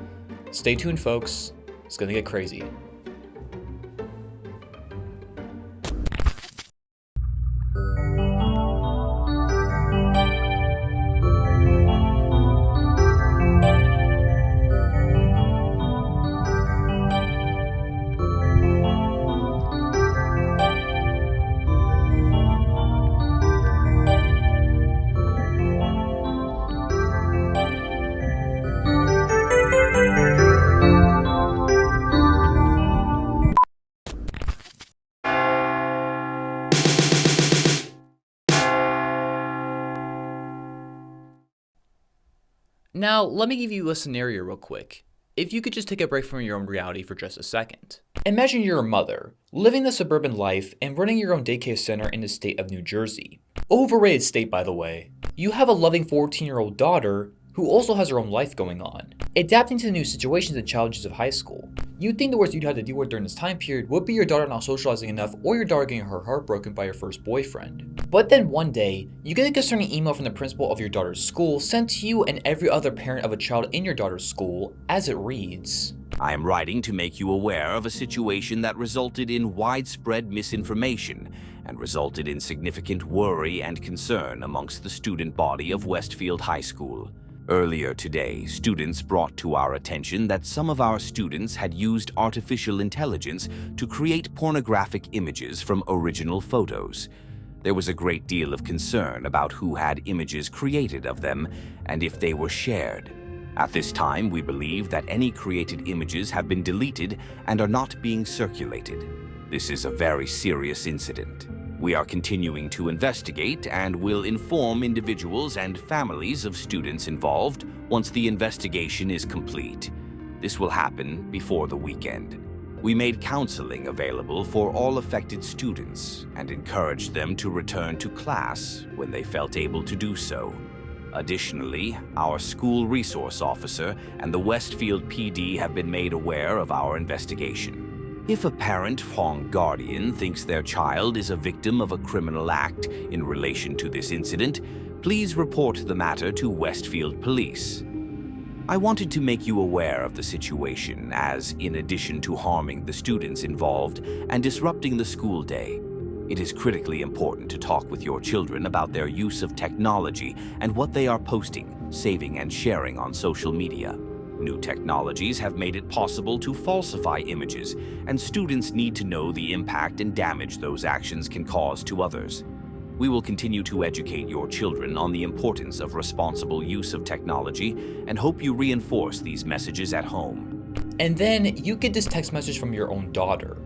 stay tuned, folks. It's gonna get crazy. Now, let me give you a scenario real quick. If you could just take a break from your own reality for just a second. Imagine you're a mother, living the suburban life and running your own daycare center in the state of New Jersey. Overrated state, by the way. You have a loving 14-year-old daughter who also has her own life going on, adapting to the new situations and challenges of high school. You'd think the worst you'd have to deal with during this time period would be your daughter not socializing enough or your daughter getting her heart broken by your first boyfriend. But then one day, you get a concerning email from the principal of your daughter's school sent to you and every other parent of a child in your daughter's school, as it reads, I am writing to make you aware of a situation that resulted in widespread misinformation and resulted in significant worry and concern amongst the student body of Westfield High School. Earlier today, students brought to our attention that some of our students had used artificial intelligence to create pornographic images from original photos. There was a great deal of concern about who had images created of them and if they were shared. At this time, we believe that any created images have been deleted and are not being circulated. This is a very serious incident. We are continuing to investigate and will inform individuals and families of students involved once the investigation is complete. This will happen before the weekend. We made counseling available for all affected students and encouraged them to return to class when they felt able to do so. Additionally, our school resource officer and the Westfield PD have been made aware of our investigation. If a parent or guardian thinks their child is a victim of a criminal act in relation to this incident, please report the matter to Westfield Police. I wanted to make you aware of the situation as, in addition to harming the students involved and disrupting the school day, it is critically important to talk with your children about their use of technology and what they are posting, saving, and sharing on social media. New technologies have made it possible to falsify images, and students need to know the impact and damage those actions can cause to others. We will continue to educate your children on the importance of responsible use of technology and hope you reinforce these messages at home. and then you get this text message from your own daughter.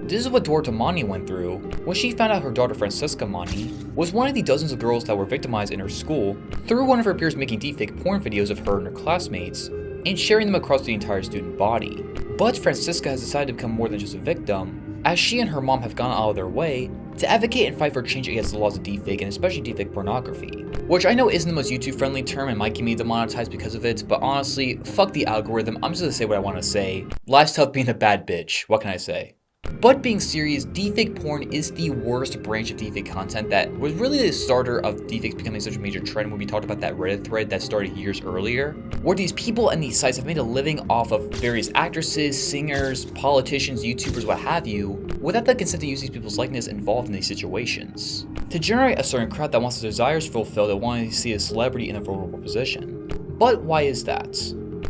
This is what Dorota Mani went through when she found out her daughter Francisca Mani was one of the dozens of girls that were victimized in her school through one of her peers making deepfake porn videos of her and her classmates and sharing them across the entire student body. But Francisca has decided to become more than just a victim, as she and her mom have gone out of their way to advocate and fight for change against the laws of deepfake and especially deepfake pornography. Which I know isn't the most YouTube friendly term and might get me demonetized because of it, but honestly, fuck the algorithm, I'm just gonna say what I wanna say. Life's tough being a bad bitch, what can I say? But being serious, deepfake porn is the worst branch of deepfake content that was really the starter of deepfakes becoming such a major trend when we talked about that Reddit thread that started years earlier, where these people and these sites have made a living off of various actresses, singers, politicians, YouTubers, what have you, without the consent to use these people's likeness involved in these situations, to generate a certain crowd that wants their desires fulfilled and wanting to see a celebrity in a vulnerable position. But why is that?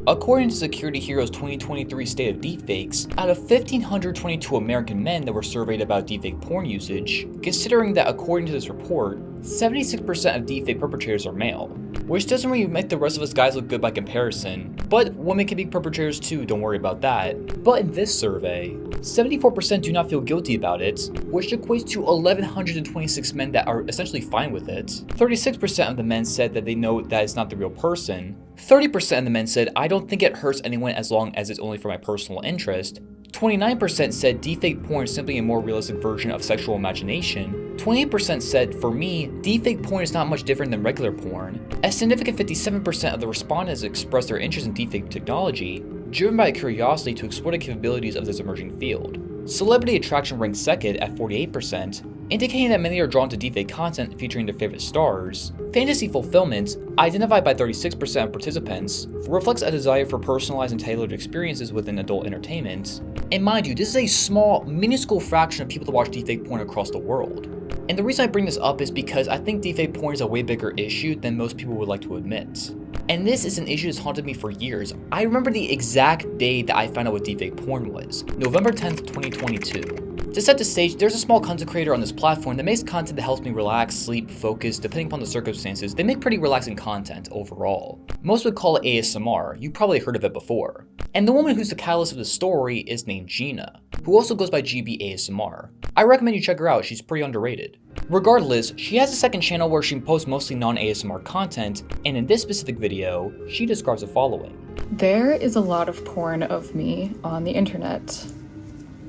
According to Security Hero's 2023 State of Deepfakes, out of 1,522 American men that were surveyed about deepfake porn usage, considering that according to this report, 76% of deepfake perpetrators are male, which doesn't really make the rest of us guys look good by comparison, but women can be perpetrators too, don't worry about that. But in this survey, 74% do not feel guilty about it, which equates to 1,126 men that are essentially fine with it. 36% of the men said that they know that it's not the real person. 30% of the men said, I don't think it hurts anyone as long as it's only for my personal interest. 29% said deepfake porn is simply a more realistic version of sexual imagination. 28% said, for me, deepfake porn is not much different than regular porn. A significant 57% of the respondents expressed their interest in deepfake technology, driven by a curiosity to explore the capabilities of this emerging field. Celebrity attraction ranked second at 48%, indicating that many are drawn to deepfake content featuring their favorite stars. Fantasy fulfillment, identified by 36% of participants, reflects a desire for personalized and tailored experiences within adult entertainment. And mind you, this is a small, minuscule fraction of people that watch deepfake porn across the world. And the reason I bring this up is because I think deepfake porn is a way bigger issue than most people would like to admit. And this is an issue that's haunted me for years. I remember the exact day that I found out what deepfake porn was, November 10th, 2022. To set the stage, there's a small content creator on this platform that makes content that helps me relax, sleep, focus, depending upon the circumstances. They make pretty relaxing content overall. Most would call it ASMR, you probably heard of it before. And the woman who's the catalyst of the story is named JENNA, who also goes by GB ASMR. I recommend you check her out, she's pretty underrated. Regardless, she has a second channel where she posts mostly non-ASMR content, and in this specific video, she describes the following. There is a lot of porn of me on the internet.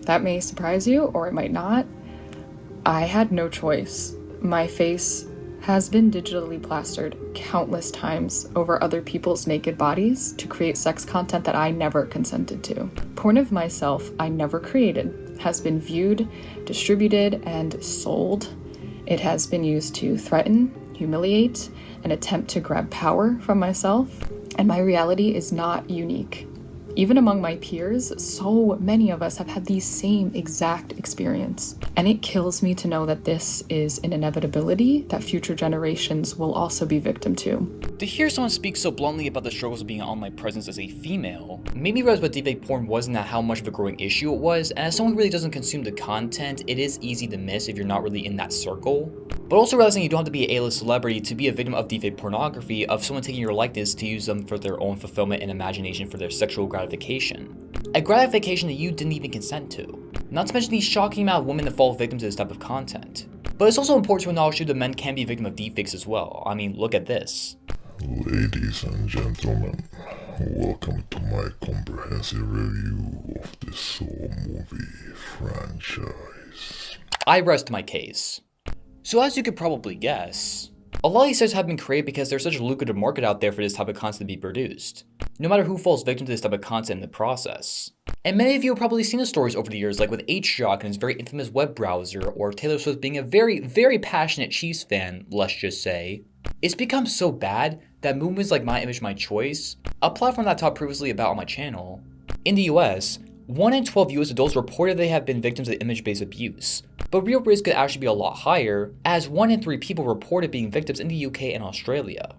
That may surprise you, or it might not. I had no choice. My face has been digitally plastered countless times over other people's naked bodies to create sex content that I never consented to. Porn of myself I never created has been viewed, distributed, and sold. It has been used to threaten, humiliate, and attempt to grab power from myself. And my reality is not unique. Even among my peers, so many of us have had the same exact experience. And it kills me to know that this is an inevitability that future generations will also be victim to. To hear someone speak so bluntly about the struggles of being an online presence as a female made me realize what deepfake porn was and how much of a growing issue it was, and as someone who really doesn't consume the content, it is easy to miss if you're not really in that circle. But also realizing you don't have to be an A-list celebrity to be a victim of deepfake pornography, of someone taking your likeness to use them for their own fulfillment and imagination for their sexual gratification. A gratification that you didn't even consent to. Not to mention the shocking amount of women that fall victim to this type of content. But it's also important to acknowledge that men can be victim of deepfakes as well. I mean, look at this. Ladies and gentlemen, welcome to my comprehensive review of the Saw movie franchise. I rest my case. So as you could probably guess, a lot of these sites have been created because there's such a lucrative market out there for this type of content to be produced, no matter who falls victim to this type of content in the process. And many of you have probably seen the stories over the years, like with HJock and his very infamous web browser, or Taylor Swift being a very, very passionate Chiefs fan, let's just say. It's become so bad that movements like My Image, My Choice, a platform that I talked previously about on my channel, in the US, 1 in 12 US adults reported they have been victims of image-based abuse. But real risk could actually be a lot higher, as 1 in 3 people reported being victims in the UK and Australia.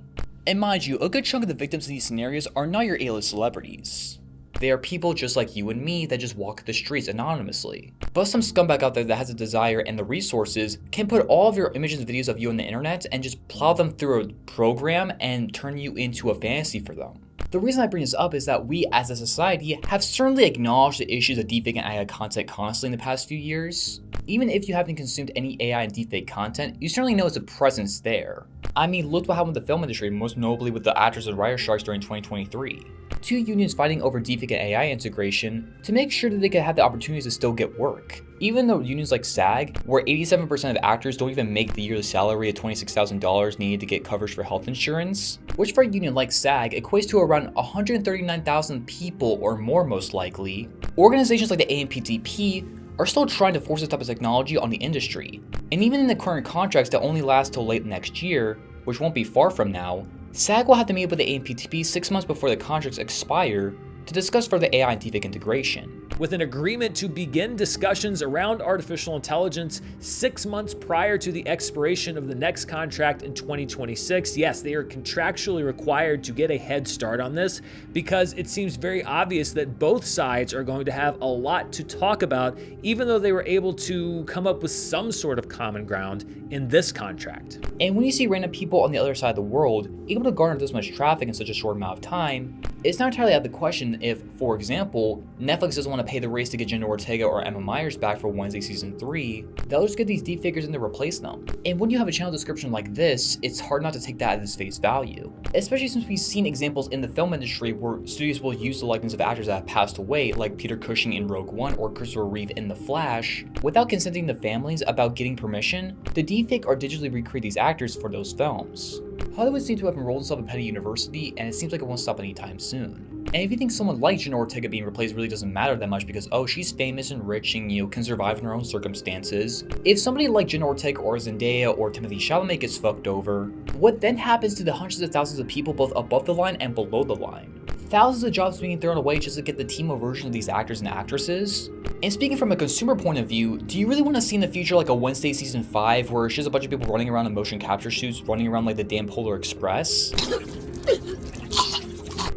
And mind you, a good chunk of the victims in these scenarios are not your A-list celebrities. They are people just like you and me that just walk the streets anonymously. But some scumbag out there that has a desire and the resources can put all of your images and videos of you on the internet and just plow them through a program and turn you into a fantasy for them. The reason I bring this up is that we as a society have certainly acknowledged the issues of deepfake and AI content constantly in the past few years. Even if you haven't consumed any AI and deepfake content, you certainly know it's a presence there. I mean, look what happened with the film industry, most notably with the actors and writer strikes during 2023. Two unions fighting over deepfake and AI integration to make sure that they could have the opportunities to still get work. Even though unions like SAG, where 87% of actors don't even make the yearly salary of $26,000 needed to get coverage for health insurance, which for a union like SAG equates to around 139,000 people or more most likely, organizations like the AMPTP are still trying to force this type of technology on the industry. And even in the current contracts that only last till late next year, which won't be far from now, SAG will have to meet up with the AMPTP 6 months before the contracts expire to discuss further AI and deepfake integration. With an agreement to begin discussions around artificial intelligence 6 months prior to the expiration of the next contract in 2026. Yes, they are contractually required to get a head start on this because it seems very obvious that both sides are going to have a lot to talk about, even though they were able to come up with some sort of common ground in this contract. And when you see random people on the other side of the world able to garner this much traffic in such a short amount of time, it's not entirely out of the question if, for example, Netflix doesn't want to pay the race to get Jenna Ortega or Emma Myers back for Wednesday season 3, they'll just get these deepfakers in to replace them. And when you have a channel description like this, it's hard not to take that as face value. Especially since we've seen examples in the film industry where studios will use the likeness of actors that have passed away, like Peter Cushing in Rogue One or Christopher Reeve in The Flash, without consenting to families about getting permission to deepfake or digitally recreate these actors for those films. Hollywood seems to have enrolled itself in Petty University, and it seems like it won't stop anytime soon. And if you think someone like Jenna Ortega being replaced really doesn't matter that much because, oh, she's famous and rich and, can survive in her own circumstances, if somebody like Jenna Ortega or Zendaya or Timothée Chalamet gets fucked over, what then happens to the hundreds of thousands of people both above the line and below the line? Thousands of jobs being thrown away just to get the Timo version of these actors and actresses? And speaking from a consumer point of view, do you really want to see in the future like a Wednesday season 5 where it's just a bunch of people running around in motion capture suits, running around like the damn Polar Express?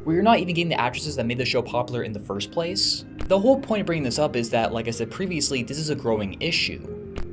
Where you're not even getting the actresses that made the show popular in the first place? The whole point of bringing this up is that, like I said previously, this is a growing issue.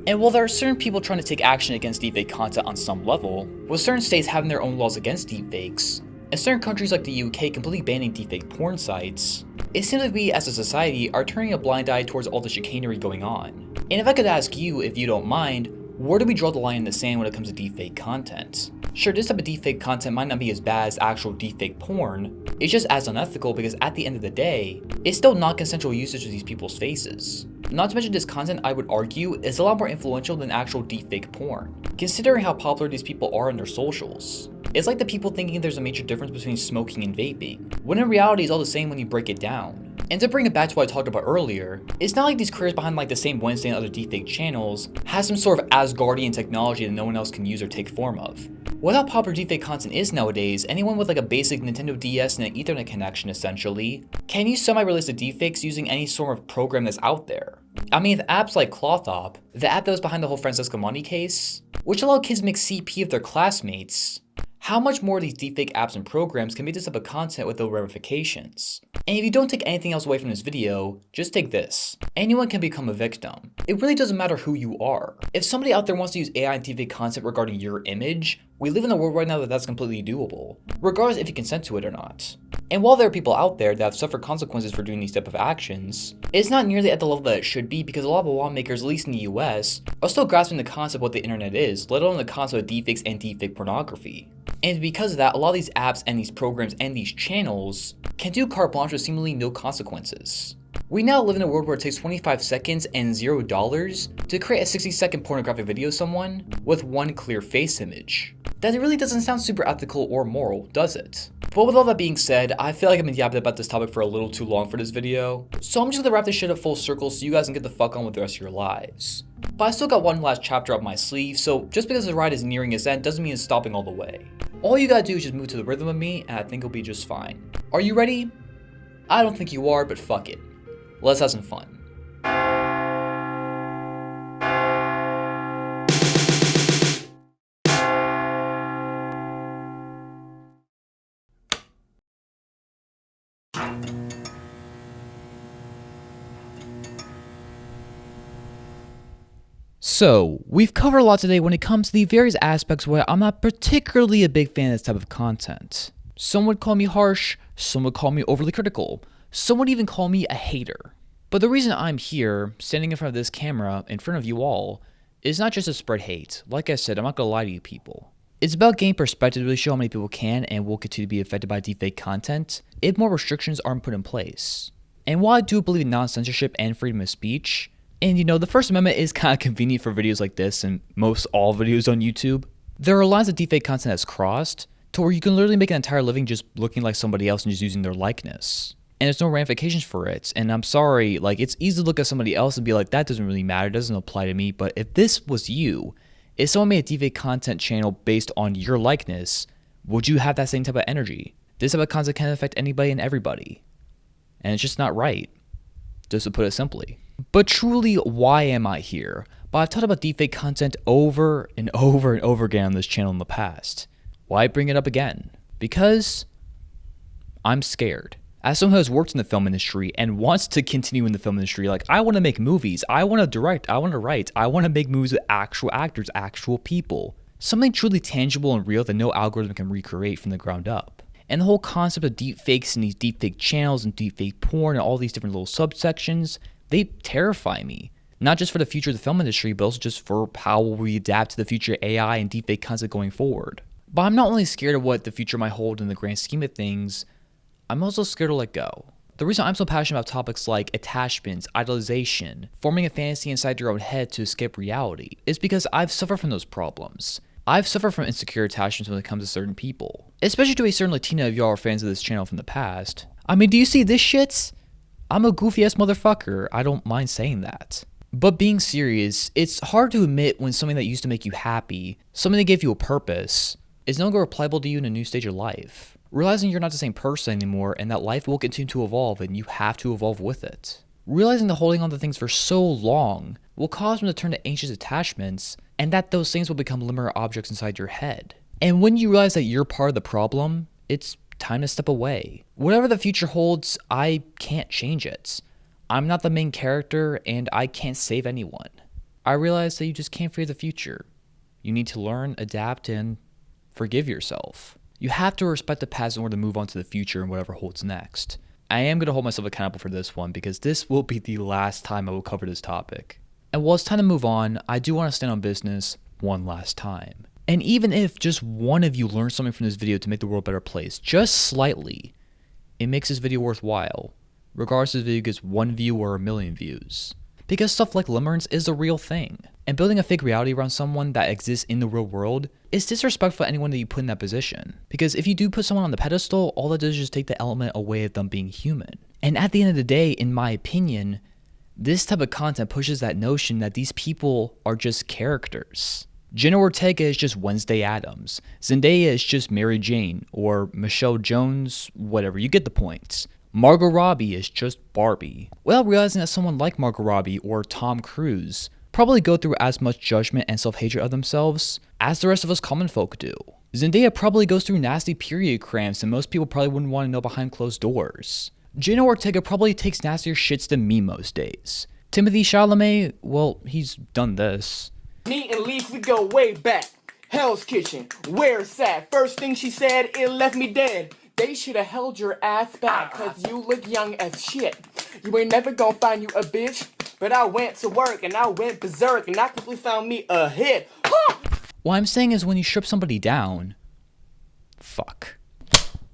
And while there are certain people trying to take action against deepfake content on some level, with certain states having their own laws against deepfakes, and certain countries like the UK completely banning deepfake porn sites, it seems like we as a society are turning a blind eye towards all the chicanery going on. And if I could ask you, if you don't mind, where do we draw the line in the sand when it comes to deepfake content? Sure, this type of deepfake content might not be as bad as actual deepfake porn, it's just as unethical because at the end of the day, it's still not consensual usage of these people's faces. Not to mention this content, I would argue, is a lot more influential than actual deepfake porn, considering how popular these people are on their socials. It's like the people thinking there's a major difference between smoking and vaping, when in reality it's all the same when you break it down. And to bring it back to what I talked about earlier, it's not like these creators behind like the same Wednesday and other deepfake channels has some sort of Asgardian technology that no one else can use or take form of. What how popular deepfake content is nowadays, anyone with like a basic Nintendo DS and an Ethernet connection essentially can use semi-realistic deepfakes using any sort of program that's out there. I mean, with apps like ClothOp, the app that was behind the whole Francesca Money case, which allowed kids to make CP of their classmates, how much more of these deepfake apps and programs can make this type of content with no ramifications? And if you don't take anything else away from this video, just take this. Anyone can become a victim. It really doesn't matter who you are. If somebody out there wants to use AI and deepfake content regarding your image, we live in a world right now that that's completely doable, regardless if you consent to it or not. And while there are people out there that have suffered consequences for doing these type of actions, it's not nearly at the level that it should be because a lot of the lawmakers, at least in the US, are still grasping the concept of what the internet is, let alone the concept of deepfakes and deepfake pornography. And because of that, a lot of these apps and these programs and these channels can do carte blanche with seemingly no consequences. We now live in a world where it takes 25 seconds and $0 to create a 60-second pornographic video of someone with one clear face image. That really doesn't sound super ethical or moral, does it? But with all that being said, I feel like I've been yapping about this topic for a little too long for this video, so I'm just gonna wrap this shit up full circle so you guys can get the fuck on with the rest of your lives. But I still got one last chapter up my sleeve, so just because the ride is nearing its end doesn't mean it's stopping all the way. All you gotta do is just move to the rhythm of me, and I think it'll be just fine. Are you ready? I don't think you are, but fuck it. Let's have some fun. So, we've covered a lot today when it comes to the various aspects where I'm not particularly a big fan of this type of content. Some would call me harsh, Some would call me overly critical. Some would even call me a hater. But the reason I'm here, standing in front of this camera, in front of you all, is not just to spread hate. Like I said, I'm not gonna lie to you people. It's about gaining perspective to really show how many people can and will continue to be affected by deepfake content if more restrictions aren't put in place. And while I do believe in non-censorship and freedom of speech, and you know, the First Amendment is kind of convenient for videos like this and most all videos on YouTube, there are lines of deepfake content that's crossed to where you can literally make an entire living just looking like somebody else and just using their likeness. And there's no ramifications for it. And I'm sorry, like, it's easy to look at somebody else and be like, that doesn't really matter, it doesn't apply to me. But if this was you, if someone made a deepfake content channel based on your likeness, would you have that same type of energy? This type of content can affect anybody and everybody. And it's just not right, just to put it simply. But truly, why am I here? But I've talked about deepfake content over and over and over again on this channel in the past. Why bring it up again? Because I'm scared. As someone who has worked in the film industry and wants to continue in the film industry, like, I want to make movies, I want to direct, I want to write, I want to make movies with actual actors, actual people. Something truly tangible and real that no algorithm can recreate from the ground up. And the whole concept of deepfakes and these deepfake channels and deepfake porn and all these different little subsections, they terrify me. Not just for the future of the film industry, but also just for how we adapt to the future AI and deepfake content going forward. But I'm not only scared of what the future might hold in the grand scheme of things, I'm also scared to let go. The reason I'm so passionate about topics like attachments, idolization, forming a fantasy inside your own head to escape reality is because I've suffered from those problems. I've suffered from insecure attachments when it comes to certain people. Especially to a certain Latina if y'all are fans of this channel from the past. I mean, do you see this shit? I'm a goofy ass motherfucker, I don't mind saying that. But being serious, it's hard to admit when something that used to make you happy, something that gave you a purpose, is no longer applicable to you in a new stage of life. Realizing you're not the same person anymore and that life will continue to evolve and you have to evolve with it. Realizing that holding on to things for so long will cause them to turn to anxious attachments and that those things will become liminal objects inside your head. And when you realize that you're part of the problem, it's time to step away. Whatever the future holds, I can't change it. I'm not the main character and I can't save anyone. I realize that you just can't fear the future. You need to learn, adapt, and forgive yourself. You have to respect the past in order to move on to the future and whatever holds next. I am going to hold myself accountable for this one because this will be the last time I will cover this topic. And while it's time to move on, I do want to stand on business one last time. And even if just one of you learns something from this video to make the world a better place, just slightly, it makes this video worthwhile, regardless if the video gets 1 view or 1,000,000 views. Because stuff like limerence is a real thing. And building a fake reality around someone that exists in the real world is disrespectful to anyone that you put in that position. Because if you do put someone on the pedestal, all that does is just take the element away of them being human. And at the end of the day, in my opinion, this type of content pushes that notion that these people are just characters. Jenna Ortega is just Wednesday Addams. Zendaya is just Mary Jane, or Michelle Jones, whatever, you get the point. Margot Robbie is just Barbie. Without realizing that someone like Margot Robbie or Tom Cruise probably go through as much judgment and self-hatred of themselves as the rest of us common folk do. Zendaya probably goes through nasty period cramps and most people probably wouldn't want to know behind closed doors. Jenna Ortega probably takes nastier shits than me most days. Timothy Chalamet, well, he's done this. Me and Leaf, we go way back. Hell's Kitchen, where's that? First thing she said, it left me dead. They should have held your ass back, cause you look young as shit. You ain't never gonna find you a bitch. But I went to work and I went berserk and I quickly found me a hit. What I'm saying is when you strip somebody down, fuck.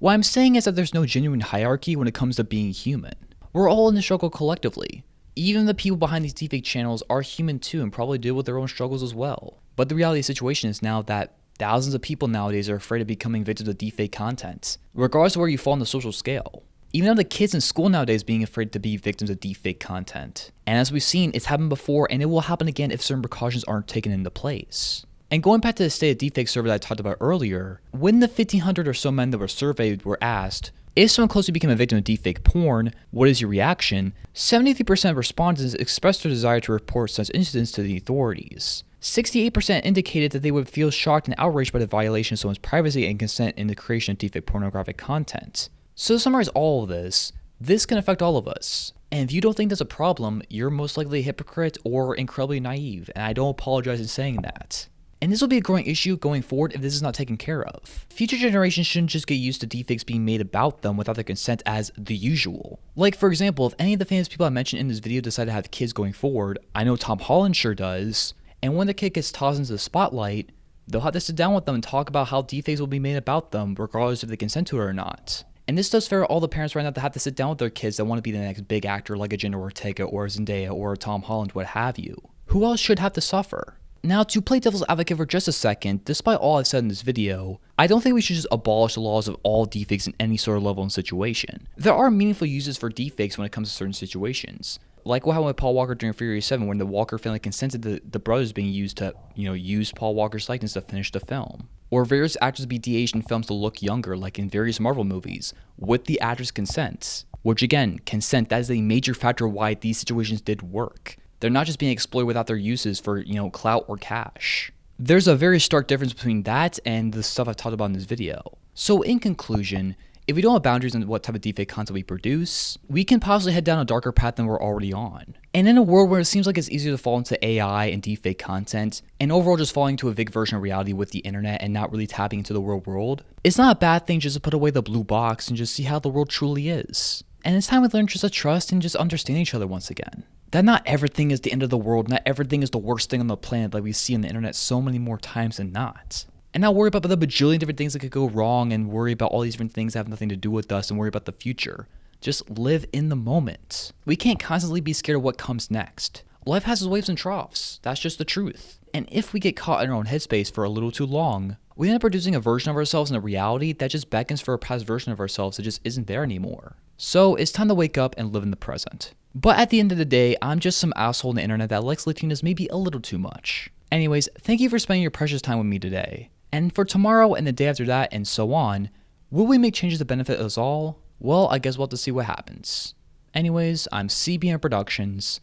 What I'm saying is that there's no genuine hierarchy when it comes to being human. We're all in the struggle collectively. Even the people behind these deepfake channels are human too and probably deal with their own struggles as well. But the reality of the situation is now that thousands of people nowadays are afraid of becoming victims of deepfake content, regardless of where you fall on the social scale. Even the kids in school nowadays being afraid to be victims of deepfake content. And as we've seen, it's happened before and it will happen again if certain precautions aren't taken into place. And going back to the state of deepfake survey that I talked about earlier, when the 1,500 or so men that were surveyed were asked, if someone closely became a victim of deepfake porn, what is your reaction? 73% of respondents expressed their desire to report such incidents to the authorities. 68% indicated that they would feel shocked and outraged by the violation of someone's privacy and consent in the creation of deepfake pornographic content. So to summarize all of this can affect all of us. And if you don't think that's a problem, you're most likely a hypocrite or incredibly naive, and I don't apologize in saying that. And this will be a growing issue going forward if this is not taken care of. Future generations shouldn't just get used to deepfakes being made about them without their consent as the usual. Like, for example, if any of the famous people I mentioned in this video decide to have kids going forward, I know Tom Holland sure does, and when the kid gets tossed into the spotlight, they'll have to sit down with them and talk about how deepfakes will be made about them, regardless if they consent to it or not. And this does fair all the parents right now that have to sit down with their kids that want to be the next big actor like a Jenna Ortega or a Zendaya or a Tom Holland, what have you. Who else should have to suffer? Now, to play devil's advocate for just a second, despite all I've said in this video, I don't think we should just abolish the laws of all deepfakes in any sort of level and situation. There are meaningful uses for deepfakes when it comes to certain situations. Like what happened with Paul Walker during Fury 7 when the Walker family consented to the brothers being used to, use Paul Walker's likeness to finish the film. Or various actors be de-aged in films to look younger, like in various Marvel movies, with the actor's consent. Which again, consent, that is a major factor why these situations did work. They're not just being exploited without their uses for, clout or cash. There's a very stark difference between that and the stuff I've talked about in this video. So in conclusion, if we don't have boundaries on what type of deepfake content we produce, we can possibly head down a darker path than we're already on. And in a world where it seems like it's easier to fall into AI and deepfake content, and overall just falling into a vague version of reality with the internet and not really tapping into the real world, it's not a bad thing just to put away the blue box and just see how the world truly is. And it's time we learn just to trust and just understand each other once again. That not everything is the end of the world, not everything is the worst thing on the planet like we see on the internet so many more times than not. And not worry about the bajillion different things that could go wrong and worry about all these different things that have nothing to do with us and worry about the future. Just live in the moment. We can't constantly be scared of what comes next. Life has its waves and troughs. That's just the truth. And if we get caught in our own headspace for a little too long, we end up producing a version of ourselves in a reality that just beckons for a past version of ourselves that just isn't there anymore. So it's time to wake up and live in the present. But at the end of the day, I'm just some asshole on the internet that likes Latinas maybe a little too much. Anyways, thank you for spending your precious time with me today. And for tomorrow and the day after that and so on, will we make changes that benefit us all? Well, I guess we'll have to see what happens. Anyways, I'm CBMF Productions,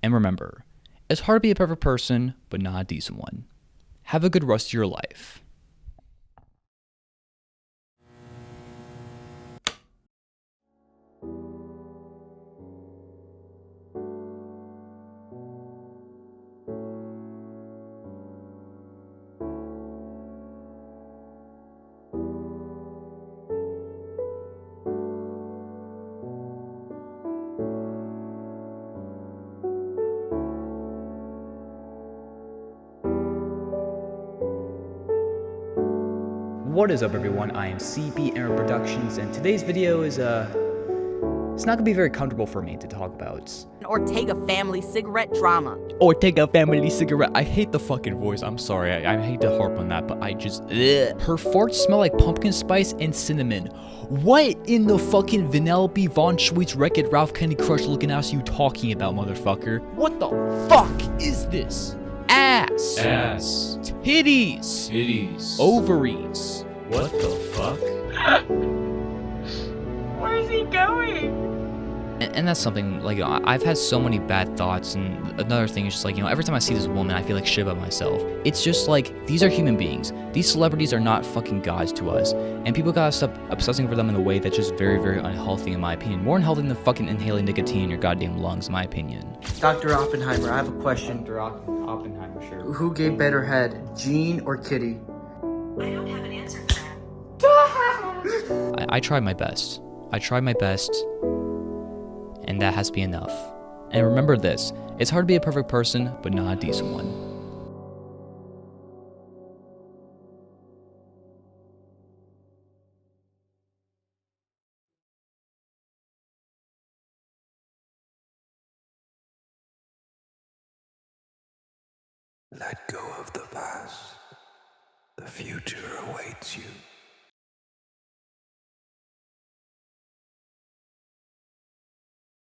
and remember, it's hard to be a perfect person, but not a decent one. Have a good rest of your life. What is up everyone, I am CBMF Productions, and today's video is it's not gonna be very comfortable for me to talk about. An Ortega family cigarette drama. Ortega family cigarette, I hate the fucking voice, I'm sorry, I hate to harp on that, but I just, ugh. Her farts smell like pumpkin spice and cinnamon. What in the fucking Vanellope Von Schweetz Wreck-It Ralph Kenny Crush looking ass you talking about, motherfucker? What the fuck is this? Ass. Ass. Titties. Titties. Ovaries. What the fuck? Where is he going? And that's something, like, I've had so many bad thoughts, and another thing is just, like, every time I see this woman, I feel like shit about myself. It's just, like, these are human beings. These celebrities are not fucking gods to us, and people gotta stop obsessing over them in a way that's just very, very unhealthy, in my opinion. More unhealthy than fucking inhaling nicotine in your goddamn lungs, in my opinion. Dr. Oppenheimer, I have a question. Dr. Oppenheimer, sure. Who gave better head, Gene or Kitty? I don't have an answer for that. I tried my best. I tried my best, and that has to be enough. And remember this, it's hard to be a perfect person, but not a decent one. Let go of the past. The future awaits you.